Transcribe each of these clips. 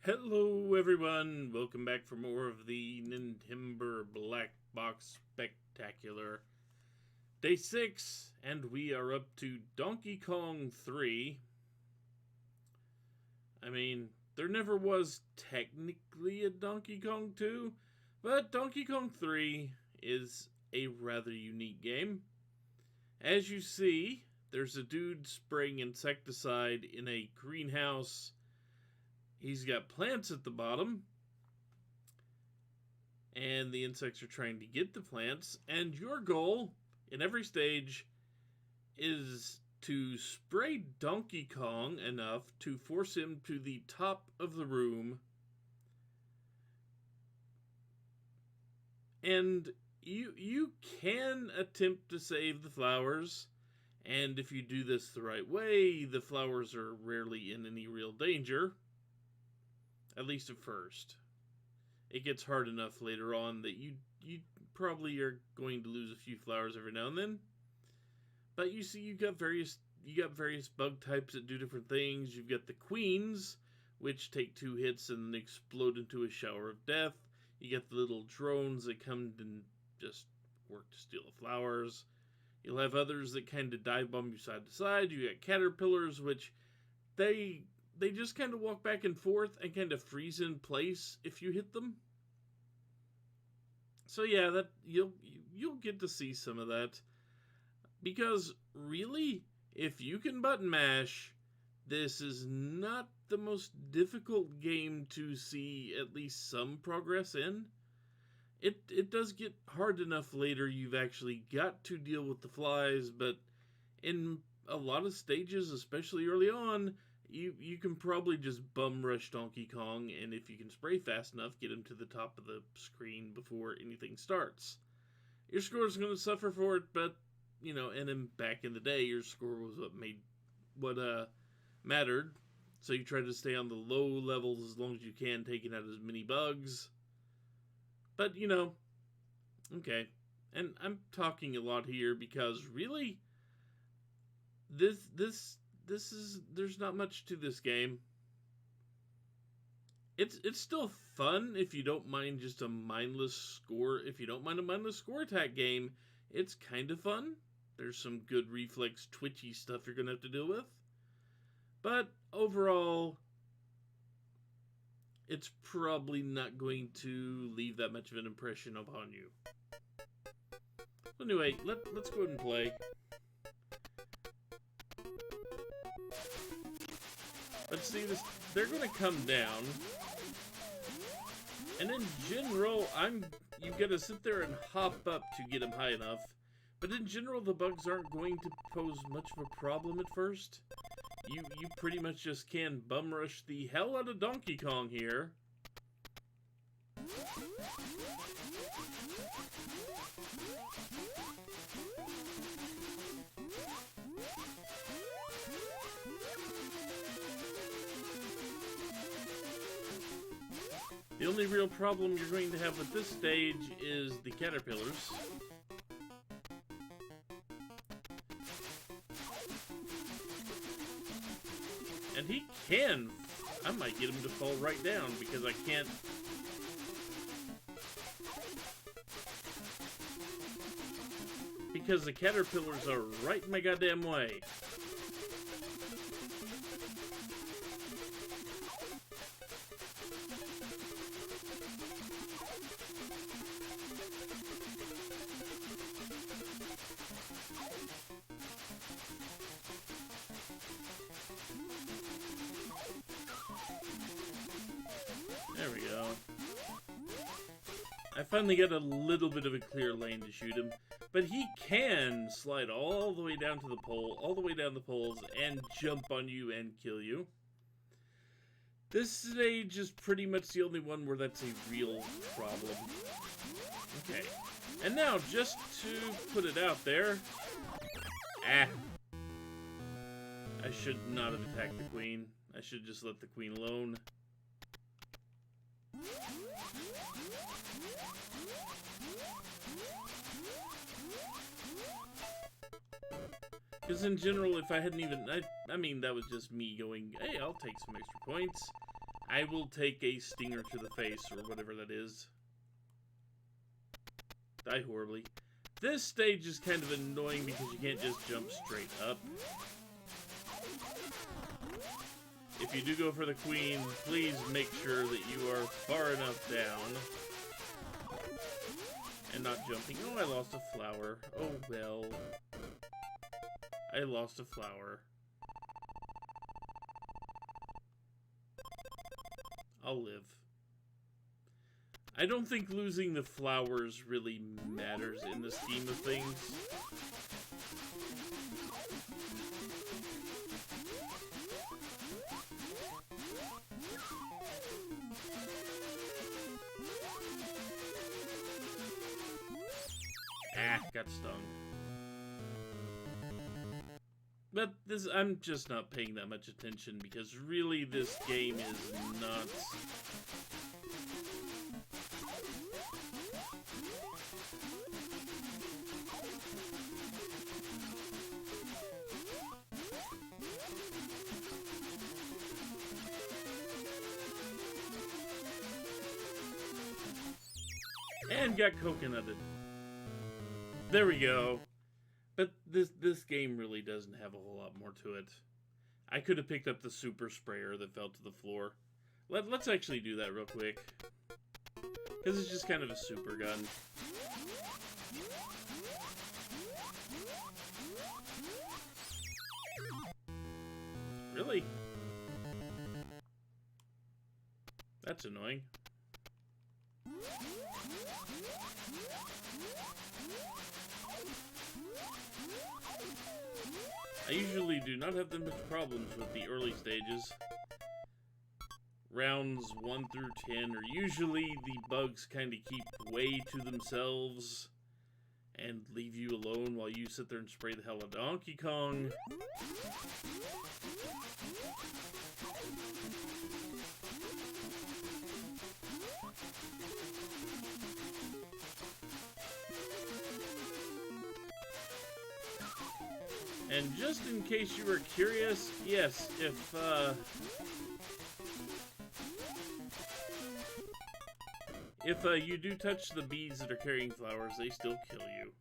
Hello everyone, welcome back for more of the Nintember Black Box Spectacular. Day 6, and we are up to Donkey Kong 3. I mean, there never was technically a Donkey Kong 2, but Donkey Kong 3 is a rather unique game. As you see, there's a dude spraying insecticide in a greenhouse. He's got plants at the bottom, and the insects are trying to get the plants, and your goal in every stage is to spray Donkey Kong enough to force him to the top of the room, and you can attempt to save the flowers, and if you do this the right way, the flowers are rarely in any real danger. At least at first. It gets hard enough later on that you probably are going to lose a few flowers every now and then. But you see, you got various bug types that do different things. You've got the queens, which take 2 hits and explode into a shower of death. You got the little drones that come and just work to steal the flowers. You'll have others that kind of dive bomb you side to side. You got caterpillars, which they just kind of walk back and forth and kind of freeze in place if you hit them. So yeah, that you'll get to see some of that. Because really, if you can button mash, this is not the most difficult game to see at least some progress in. It does get hard enough later. You've actually got to deal with the flies, but in a lot of stages, especially early on, you can probably just bum rush Donkey Kong, and if you can spray fast enough, get him to the top of the screen before anything starts. Your score is going to suffer for it, but, and then back in the day, your score was what mattered. So you try to stay on the low levels as long as you can, taking out as many bugs. But, okay. And I'm talking a lot here because, really, there's not much to this game. It's still fun if you don't mind just a mindless score. If you don't mind a mindless score attack game, it's kind of fun. There's some good reflex twitchy stuff you're going to have to deal with. But overall, it's probably not going to leave that much of an impression upon you. Anyway, let's go ahead and play. Let's see this. They're going to come down, and in general, you got to sit there and hop up to get them high enough. But in general, the bugs aren't going to pose much of a problem at first. You pretty much just can bum rush the hell out of Donkey Kong here. The only real problem you're going to have with this stage is the caterpillars. And he can. I might get him to fall right down because I can't. Because the caterpillars are right in my goddamn way. There we go. I finally got a little bit of a clear lane to shoot him, but he can slide all the way down to the pole, all the way down the poles, and jump on you and kill you. This stage is pretty much the only one where that's a real problem. Okay. And now, just to put it out there... I should not have attacked the queen. I should just let the queen alone. Because in general, if I hadn't even... I mean, that was just me going, hey, I'll take some extra points. I will take a stinger to the face, or whatever that is. Die horribly. This stage is kind of annoying because you can't just jump straight up. If you do go for the queen, please make sure that you are far enough down. And not jumping. Oh, I lost a flower. Oh, well. I lost a flower. I'll live. I don't think losing the flowers really matters in the scheme of things. Ah, got stung. But this, I'm just not paying that much attention because really this game is nuts. And got coconutted. There we go. But this game really doesn't have a whole lot more to it. I could have picked up the super sprayer that fell to the floor. Let's actually do that real quick. Because it's just kind of a super gun. Really? That's annoying. I usually do not have that much problems with the early stages. Rounds 1 through 10 are usually the bugs kind of keep way to themselves and leave you alone while you sit there and spray the hell out of Donkey Kong. And just in case you were curious, yes, if you do touch the bees that are carrying flowers, they still kill you.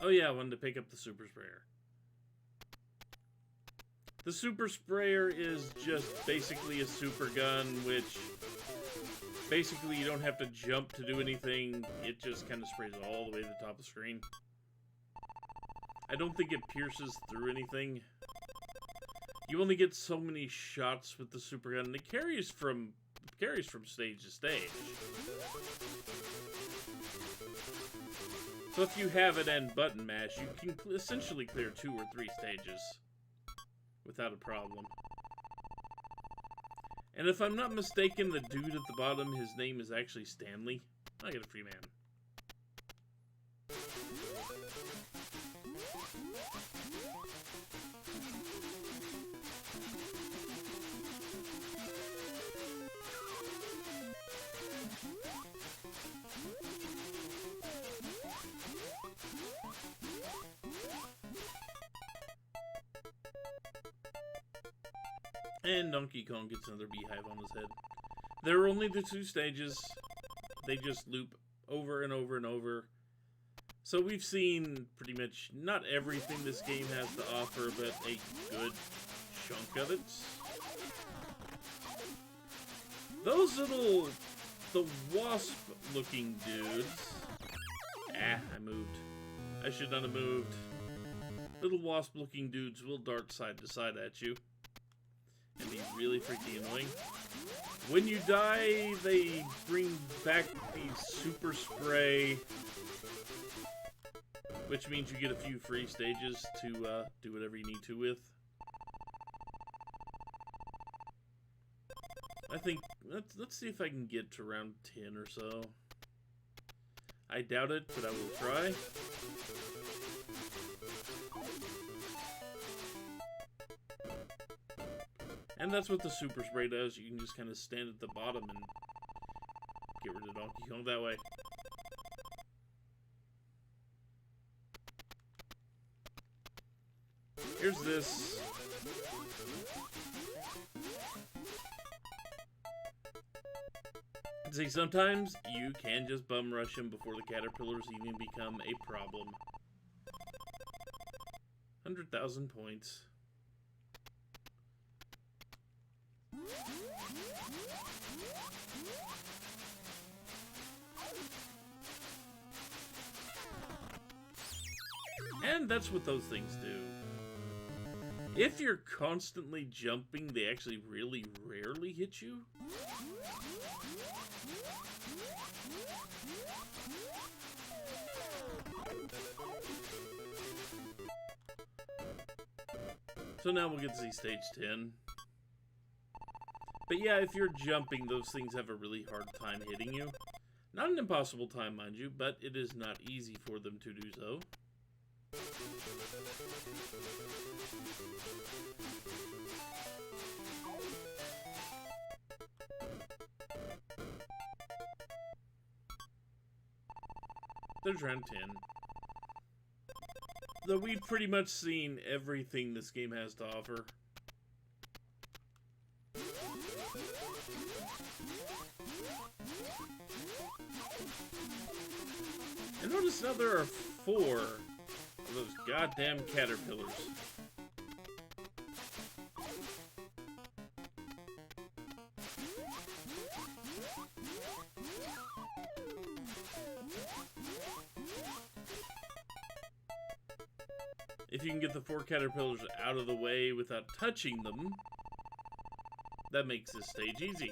Oh yeah, I wanted to pick up the super sprayer. The super sprayer is just basically a super gun, which basically you don't have to jump to do anything. It just kind of sprays all the way to the top of the screen. I don't think it pierces through anything. You only get so many shots with the super gun, and it carries from stage to stage. So if you have it and button mash, you can essentially clear 2 or 3 stages without a problem. And if I'm not mistaken, the dude at the bottom, his name is actually Stanley. I get a free man. And Donkey Kong gets another beehive on his head. There are only the 2 stages. They just loop over and over and over. So we've seen pretty much not everything this game has to offer, but a good chunk of it. Those little, the wasp-looking dudes. Ah, I moved. I should not have moved. Little wasp-looking dudes will dart side to side at you. And be really freaking annoying. When you die, they bring back the super spray, which means you get a few free stages to do whatever you need to with. I think, let's see if I can get to around 10 or so. I doubt it, but I will try. And that's what the super spray does. You can just kind of stand at the bottom and get rid of Donkey Kong that way. Here's this. See, sometimes you can just bum rush him before the caterpillars even become a problem. 100,000 points. And that's what those things do. If you're constantly jumping, they actually really rarely hit you. So now we'll get to see stage 10. But yeah, if you're jumping, those things have a really hard time hitting you. Not an impossible time, mind you, but it is not easy for them to do so. There's round 10. Though we've pretty much seen everything this game has to offer. And notice now there are 4 of those goddamn caterpillars. If you can get the 4 caterpillars out of the way without touching them, that makes this stage easy.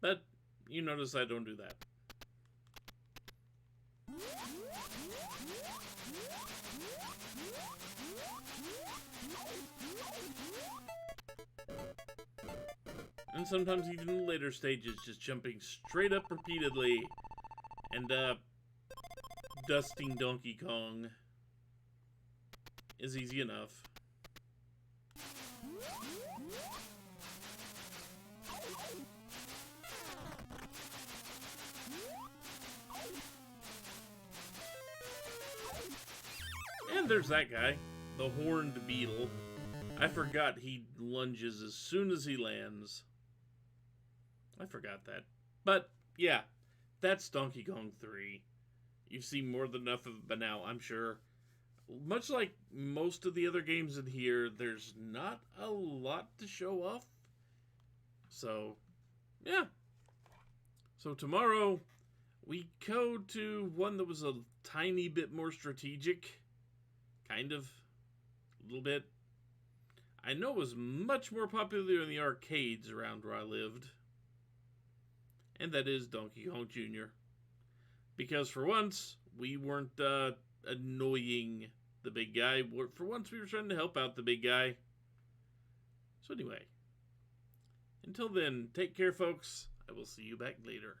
But you notice I don't do that. And sometimes even in later stages, just jumping straight up repeatedly and dusting Donkey Kong is easy enough. And there's that guy, the horned beetle. I forgot he lunges as soon as he lands. I forgot that. But, yeah, that's Donkey Kong 3. You've seen more than enough of it by now, I'm sure. Much like most of the other games in here, there's not a lot to show off. So, yeah. So tomorrow, we go to one that was a tiny bit more strategic. Kind of. A little bit. I know it was much more popular in the arcades around where I lived. And that is Donkey Kong Jr. Because for once, we weren't annoying the big guy. For once, we were trying to help out the big guy. So anyway, until then, take care, folks. I will see you back later.